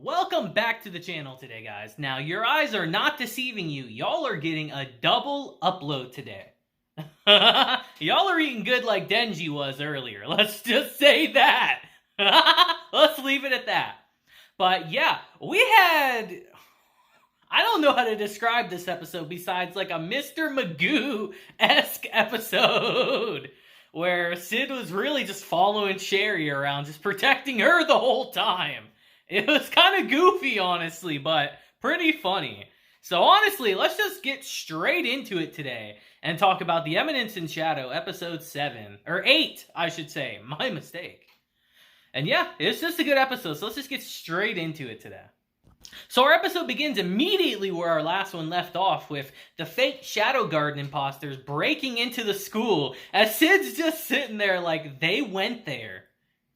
Welcome back to the channel today, guys. Now, your eyes are not deceiving you. Y'all are getting a double upload today. Y'all are eating good like Denji was earlier. Let's just say that. Let's leave it at that. But yeah, we had... I don't know how to describe this episode besides like a Mr. Magoo-esque episode. Where Sid was really just following Sherry around, just protecting her the whole time. It was kind of goofy, honestly, but pretty funny. So honestly, let's just get straight into it today and talk about the Eminence in Shadow, episode 7. Or 8, I should say. My mistake. And yeah, it's just a good episode, so let's just get straight into it today. So our episode begins immediately where our last one left off, with the fake Shadow Garden imposters breaking into the school, as Sid's just sitting there like, they went there.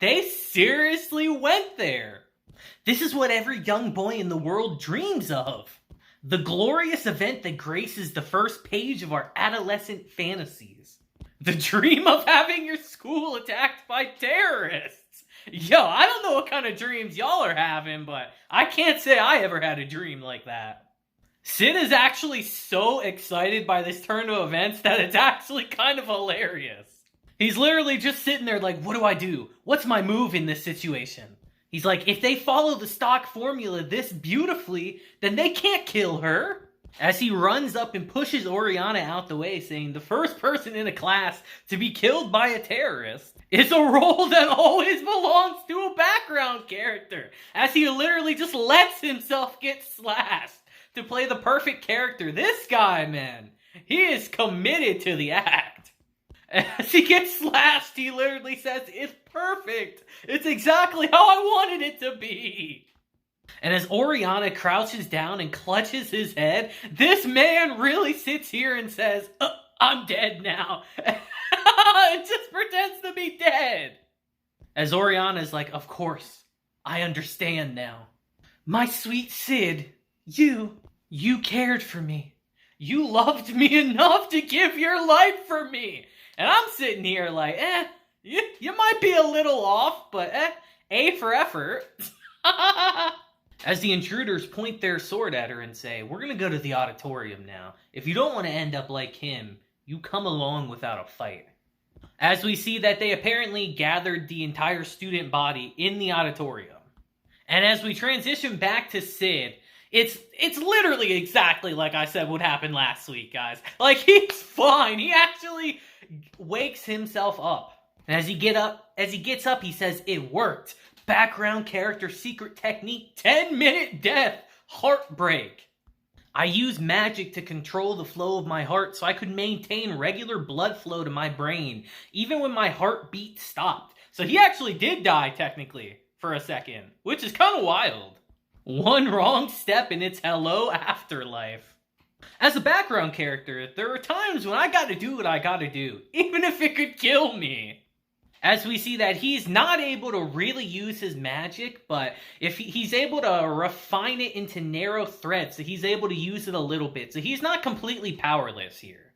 They seriously went there. This is what every young boy in the world dreams of. The glorious event that graces the first page of our adolescent fantasies. The dream of having your school attacked by terrorists. Yo, I don't know what kind of dreams y'all are having, but I can't say I ever had a dream like that. Sid is actually so excited by this turn of events that it's actually kind of hilarious. He's literally just sitting there like, what do I do? What's my move in this situation? He's like, if they follow the stock formula this beautifully, then they can't kill her. As he runs up and pushes Oriana out the way, saying the first person in a class to be killed by a terrorist is a role that always belongs to a background character. As he literally just lets himself get slashed to play the perfect character. This guy, man, he is committed to the act. As he gets slashed, he literally says, it's perfect. It's exactly how I wanted it to be. And as Oriana crouches down and clutches his head, this man really sits here and says, I'm dead now. And just pretends to be dead. As Oriana is like, of course, I understand now. My sweet Sid, you cared for me. You loved me enough to give your life for me. And I'm sitting here like, you might be a little off, but A for effort. As the intruders point their sword at her and say, we're going to go to the auditorium now. If you don't want to end up like him, you come along without a fight. As we see that they apparently gathered the entire student body in the auditorium. And as we transition back to Sid, it's literally exactly like I said would happen last week, guys. Like, he's fine. He actually wakes himself up. And as he gets up, he says, it worked. Background character secret technique, 10-minute death, heartbreak. I use magic to control the flow of my heart so I could maintain regular blood flow to my brain, even when my heartbeat stopped. So he actually did die, technically, for a second, which is kind of wild. One wrong step and it's hello afterlife. As a background character, there are times when I gotta do what I gotta do, even if it could kill me. As we see that he's not able to really use his magic, but if he's able to refine it into narrow threads, so he's able to use it a little bit. So he's not completely powerless here.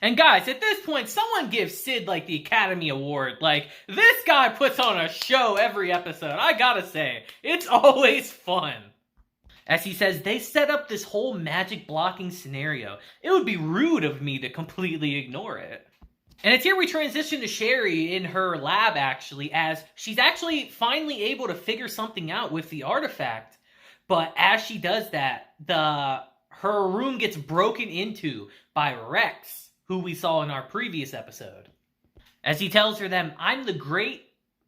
And guys, at this point, someone give Sid like the Academy Award. Like, this guy puts on a show every episode. I gotta say, it's always fun. As he says, they set up this whole magic blocking scenario. It would be rude of me to completely ignore it. And it's here we transition to Sherry in her lab, actually, as she's actually finally able to figure something out with the artifact. But as she does that, her room gets broken into by Rex, who we saw in our previous episode. As he tells her that, I'm the great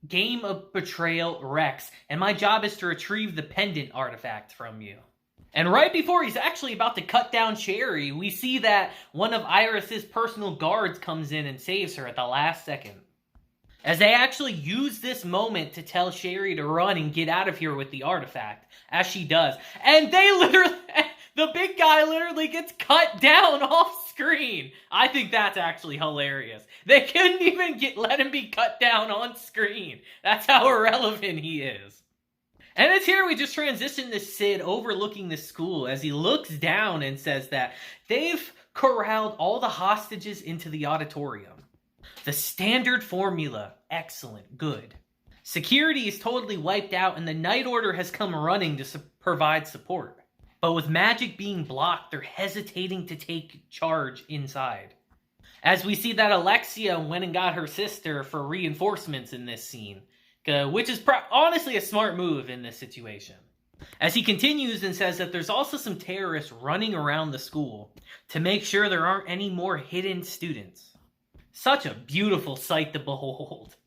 game of betrayal Rex, and my job is to retrieve the pendant artifact from you. And right before he's actually about to cut down Sherry, we see that one of Iris's personal guards comes in and saves her at the last second. As they actually use this moment to tell Sherry to run and get out of here with the artifact, as she does. And they literally, the big guy literally gets cut down off screen. I think that's actually hilarious. They couldn't even let him be cut down on screen. That's how irrelevant he is. And it's here we just transition to Sid overlooking the school as he looks down and says that they've corralled all the hostages into the auditorium. The standard formula, excellent, good. Security is totally wiped out and the Night Order has come running to provide support. But with magic being blocked, they're hesitating to take charge inside. As we see that Alexia went and got her sister for reinforcements in this scene, which is honestly a smart move in this situation. As he continues and says that there's also some terrorists running around the school to make sure there aren't any more hidden students. Such a beautiful sight to behold.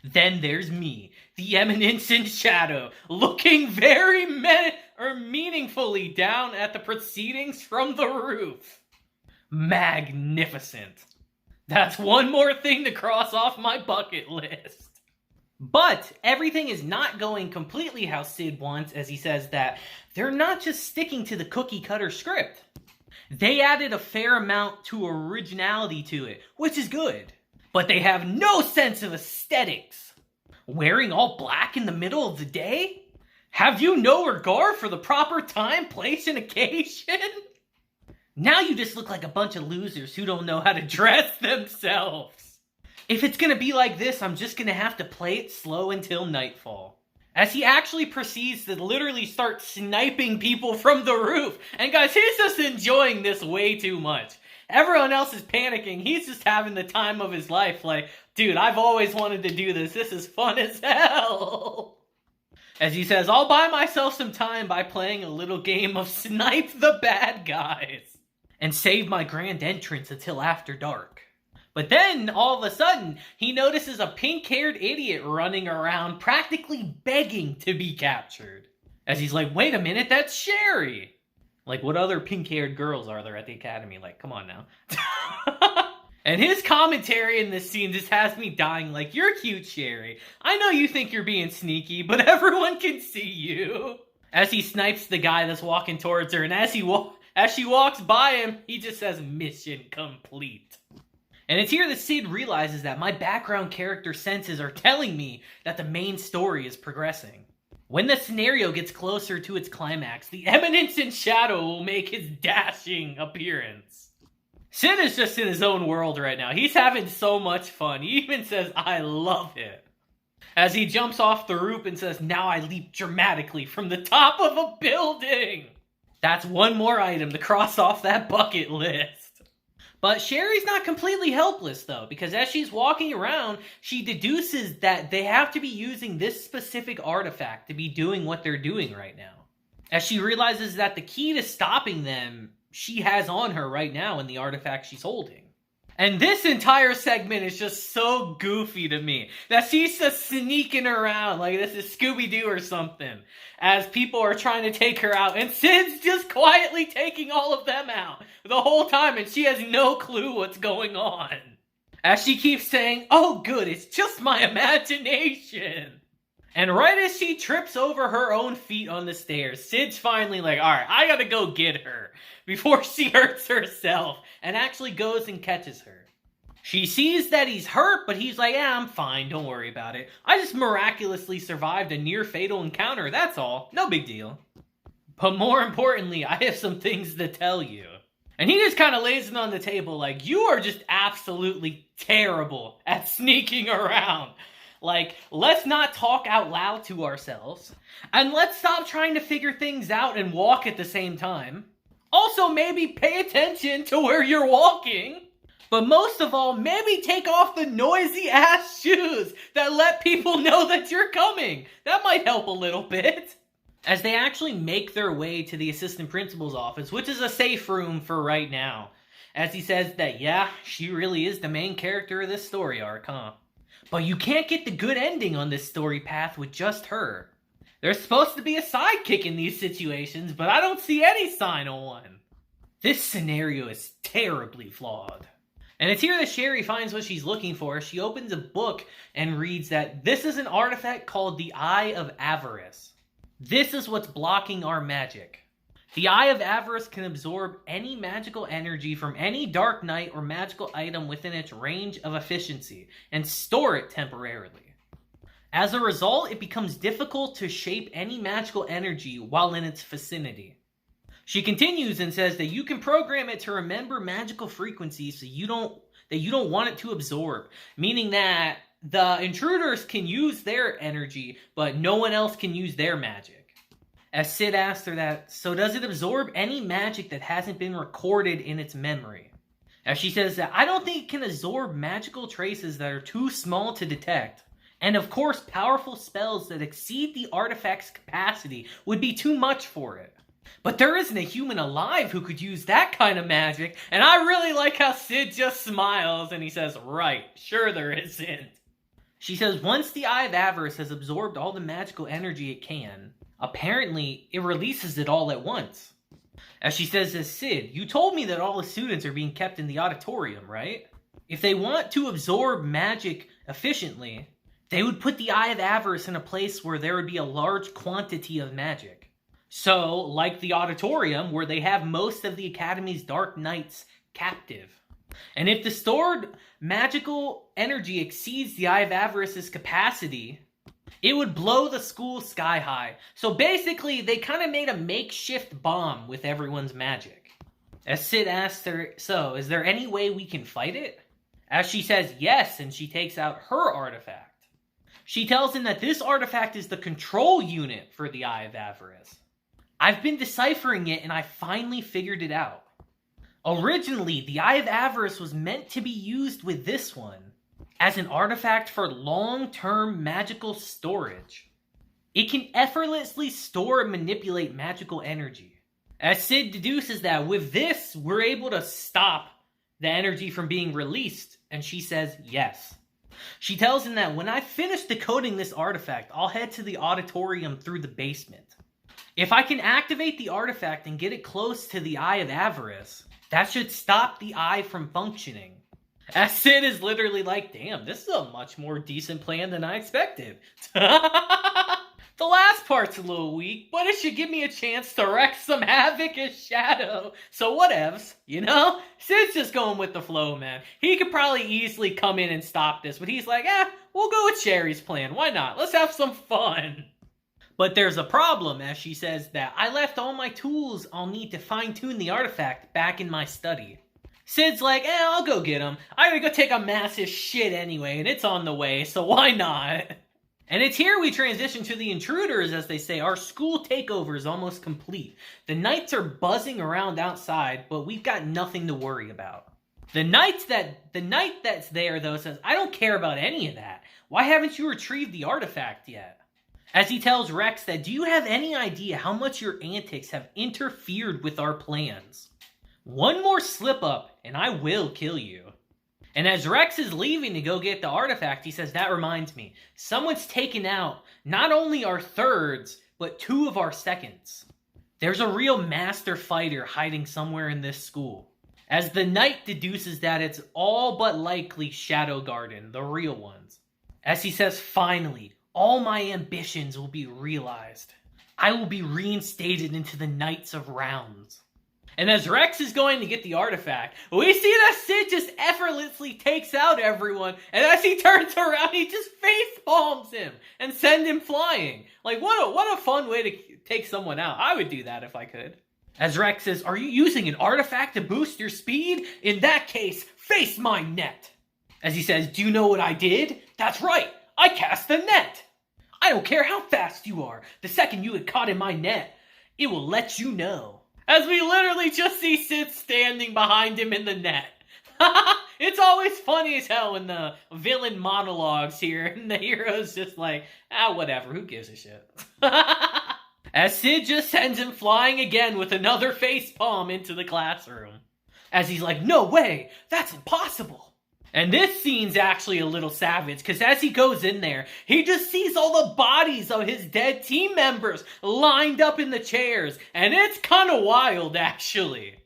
Then there's me, the Eminence in shadow, looking very meaningfully down at the proceedings from the roof. Magnificent. That's one more thing to cross off my bucket list. But everything is not going completely how Sid wants, as he says that they're not just sticking to the cookie-cutter script. They added a fair amount to originality to it, which is good. But they have no sense of aesthetics. Wearing all black in the middle of the day? Have you no regard for the proper time, place, and occasion? Now you just look like a bunch of losers who don't know how to dress themselves. If it's gonna be like this, I'm just gonna have to play it slow until nightfall. As he actually proceeds to literally start sniping people from the roof. And guys, he's just enjoying this way too much. Everyone else is panicking. He's just having the time of his life. Like, dude, I've always wanted to do this. This is fun as hell. As he says, I'll buy myself some time by playing a little game of Snipe the Bad Guys. And save my grand entrance until after dark. But then, all of a sudden, he notices a pink-haired idiot running around practically begging to be captured. As he's like, wait a minute, that's Sherry! Like, what other pink-haired girls are there at the academy? Like, come on now. And his commentary in this scene just has me dying like, you're cute, Sherry. I know you think you're being sneaky, but everyone can see you. As he snipes the guy that's walking towards her, and as she walks by him, he just says, mission complete. And it's here that Sid realizes that my background character senses are telling me that the main story is progressing. When the scenario gets closer to its climax, the Eminence in shadow will make his dashing appearance. Sid is just in his own world right now. He's having so much fun. He even says, I love it. As he jumps off the roof and says, now I leap dramatically from the top of a building. That's one more item to cross off that bucket list. But Sherry's not completely helpless, though, because as she's walking around, she deduces that they have to be using this specific artifact to be doing what they're doing right now. As she realizes that the key to stopping them, she has on her right now in the artifact she's holding. And this entire segment is just so goofy to me, that she's just sneaking around like this is Scooby-Doo or something, as people are trying to take her out, and Sid's just quietly taking all of them out the whole time, and she has no clue what's going on. As she keeps saying, oh good, it's just my imagination. And right as she trips over her own feet on the stairs, Sid's finally like, alright, I gotta go get her before she hurts herself, and actually goes and catches her. She sees that he's hurt, but he's like, yeah, I'm fine, don't worry about it. I just miraculously survived a near-fatal encounter, that's all. No big deal. But more importantly, I have some things to tell you. And he just kind of lays it on the table like, you are just absolutely terrible at sneaking around. Like, let's not talk out loud to ourselves. And let's stop trying to figure things out and walk at the same time. Also, maybe pay attention to where you're walking. But most of all, maybe take off the noisy-ass shoes that let people know that you're coming. That might help a little bit. As they actually make their way to the assistant principal's office, which is a safe room for right now. As he says that, yeah, she really is the main character of this story arc, huh? But you can't get the good ending on this story path with just her. There's supposed to be a sidekick in these situations, but I don't see any sign of one. This scenario is terribly flawed. And it's here that Sherry finds what she's looking for. She opens a book and reads that this is an artifact called the Eye of Avarice. This is what's blocking our magic. The Eye of Avarice can absorb any magical energy from any dark knight or magical item within its range of efficiency and store it temporarily. As a result, it becomes difficult to shape any magical energy while in its vicinity. She continues and says that you can program it to remember magical frequencies that you don't want it to absorb, meaning that the intruders can use their energy, but no one else can use their magic. As Sid asked her that, so does it absorb any magic that hasn't been recorded in its memory? As she says that, I don't think it can absorb magical traces that are too small to detect. And of course, powerful spells that exceed the artifact's capacity would be too much for it. But there isn't a human alive who could use that kind of magic, and I really like how Sid just smiles and he says, right, sure there isn't. She says once the Eye of Avarice has absorbed all the magical energy it can, apparently it releases it all at once. As she says to Sid, you told me that all the students are being kept in the auditorium, right? If they want to absorb magic efficiently, they would put the Eye of Avarice in a place where there would be a large quantity of magic. So, like the auditorium, where they have most of the Academy's Dark Knights captive. And if the stored magical energy exceeds the Eye of Avarice's capacity, it would blow the school sky high. So basically, they kind of made a makeshift bomb with everyone's magic. As Sid asks her, so, is there any way we can fight it? As she says yes, and she takes out her artifact. She tells him that this artifact is the control unit for the Eye of Avarice. I've been deciphering it and I finally figured it out. Originally, the Eye of Avarice was meant to be used with this one as an artifact for long-term magical storage. It can effortlessly store and manipulate magical energy. As Sid deduces that with this, we're able to stop the energy from being released, and she says yes. She tells him that when I finish decoding this artifact, I'll head to the auditorium through the basement. If I can activate the artifact and get it close to the Eye of Avarice, that should stop the eye from functioning. As Sid is literally like, damn, this is a much more decent plan than I expected. The last part's a little weak, but it should give me a chance to wreak some havoc as Shadow. So whatevs, you know? Sid's just going with the flow, man. He could probably easily come in and stop this, but he's like, we'll go with Sherry's plan. Why not? Let's have some fun. But there's a problem, as she says that I left all my tools I'll need to fine-tune the artifact back in my study. Sid's like, I'll go get them. I gotta go take a massive shit anyway, and it's on the way, so why not? And it's here we transition to the intruders, as they say. Our school takeover is almost complete. The knights are buzzing around outside, but we've got nothing to worry about. The knight that's there, though, says, I don't care about any of that. Why haven't you retrieved the artifact yet? As he tells Rex that, do you have any idea how much your antics have interfered with our plans? One more slip up, and I will kill you. And as Rex is leaving to go get the artifact, he says, that reminds me, someone's taken out not only our thirds, but 2 of our seconds. There's a real master fighter hiding somewhere in this school. As the knight deduces that it's all but likely Shadow Garden, the real ones. As he says, finally, all my ambitions will be realized. I will be reinstated into the Knights of Rounds. And as Rex is going to get the artifact, we see that Sid just effortlessly takes out everyone, and as he turns around, he just face palms him and send him flying. Like, what a fun way to take someone out. I would do that if I could. As Rex says, are you using an artifact to boost your speed? In that case, face my net. As he says, do you know what I did? That's right, I cast the net. I don't care how fast you are. The second you get caught in my net, it will let you know. As we literally just see Sid standing behind him in the net. It's always funny as hell when the villain monologues here and the hero's just like, whatever, who gives a shit? As Sid just sends him flying again with another facepalm into the classroom. As he's like, no way, that's impossible. And this scene's actually a little savage, because as he goes in there, he just sees all the bodies of his dead team members lined up in the chairs, and it's kind of wild, actually.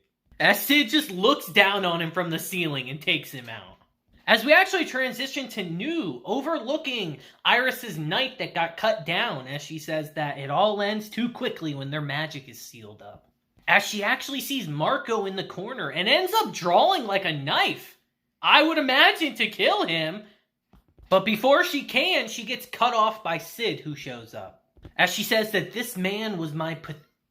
As Sid just looks down on him from the ceiling and takes him out. As we actually transition to New, overlooking Iris's knight that got cut down, as she says that it all ends too quickly when their magic is sealed up. As she actually sees Marco in the corner and ends up drawing like a knife. I would imagine to kill him. But before she can, she gets cut off by Sid, who shows up. As she says that this man was my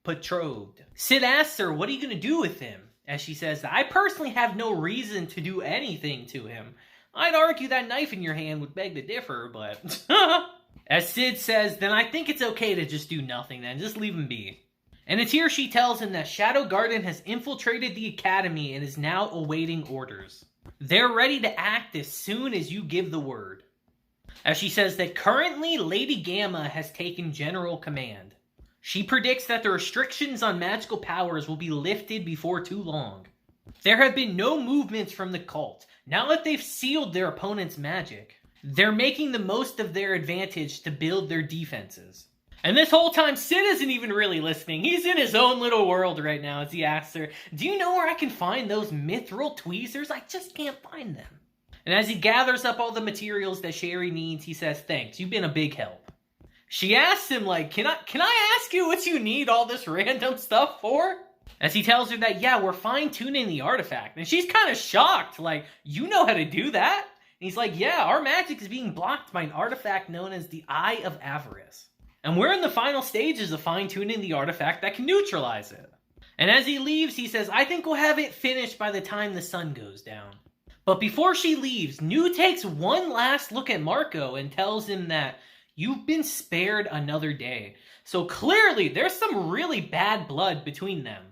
betrothed. Sid asks her, what are you going to do with him? As she says, I personally have no reason to do anything to him. I'd argue that knife in your hand would beg to differ, but... As Sid says, then I think it's okay to just do nothing then, just leave him be. And it's here she tells him that Shadow Garden has infiltrated the academy and is now awaiting orders. They're ready to act as soon as you give the word. As she says that currently Lady Gamma has taken general command. She predicts that the restrictions on magical powers will be lifted before too long. There have been no movements from the cult. Now that they've sealed their opponent's magic, they're making the most of their advantage to build their defenses. And this whole time, Sid isn't even really listening. He's in his own little world right now as he asks her, do you know where I can find those mithril tweezers? I just can't find them. And as he gathers up all the materials that Sherry needs, he says, thanks, you've been a big help. She asks him, like, can I ask you what you need all this random stuff for? As he tells her that, yeah, we're fine-tuning the artifact. And she's kind of shocked, like, you know how to do that? And he's like, yeah, our magic is being blocked by an artifact known as the Eye of Avarice. And we're in the final stages of fine-tuning the artifact that can neutralize it. And as he leaves, he says, I think we'll have it finished by the time the sun goes down. But before she leaves, New takes one last look at Marco and tells him that you've been spared another day. So clearly, there's some really bad blood between them.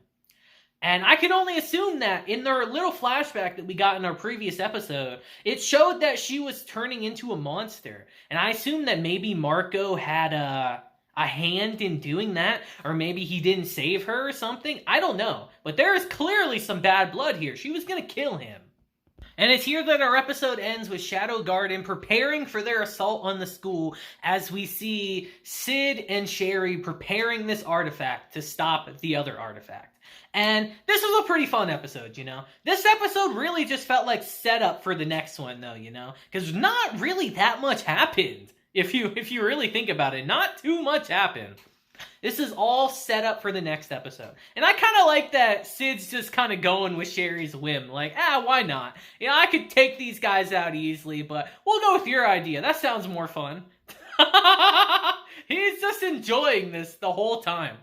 And I can only assume that in their little flashback that we got in our previous episode, it showed that she was turning into a monster. And I assume that maybe Marco had a hand in doing that, or maybe he didn't save her or something. I don't know. But there is clearly some bad blood here. She was going to kill him. And it's here that our episode ends with Shadow Garden preparing for their assault on the school as we see Sid and Sherry preparing this artifact to stop the other artifact. And this was a pretty fun episode, you know? This episode really just felt like setup for the next one, though, you know? Because not really that much happened, if you really think about it. Not too much happened. This is all set up for the next episode. And I kind of like that Sid's just kind of going with Sherry's whim. Like, why not? You know, I could take these guys out easily, but we'll go with your idea. That sounds more fun. He's just enjoying this the whole time.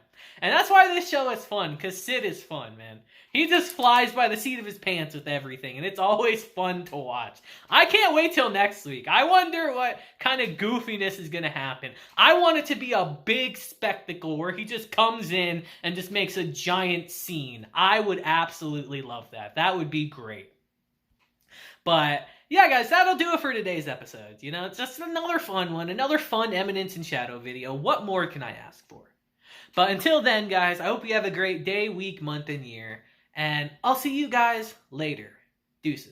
And that's why this show is fun, because Sid is fun, man. He just flies by the seat of his pants with everything, and it's always fun to watch. I can't wait till next week. I wonder what kind of goofiness is going to happen. I want it to be a big spectacle where he just comes in and just makes a giant scene. I would absolutely love that. That would be great. But yeah, guys, that'll do it for today's episode. You know, it's just another fun one, another fun Eminence and Shadow video. What more can I ask for? But until then, guys, I hope you have a great day, week, month, and year. And I'll see you guys later. Deuces.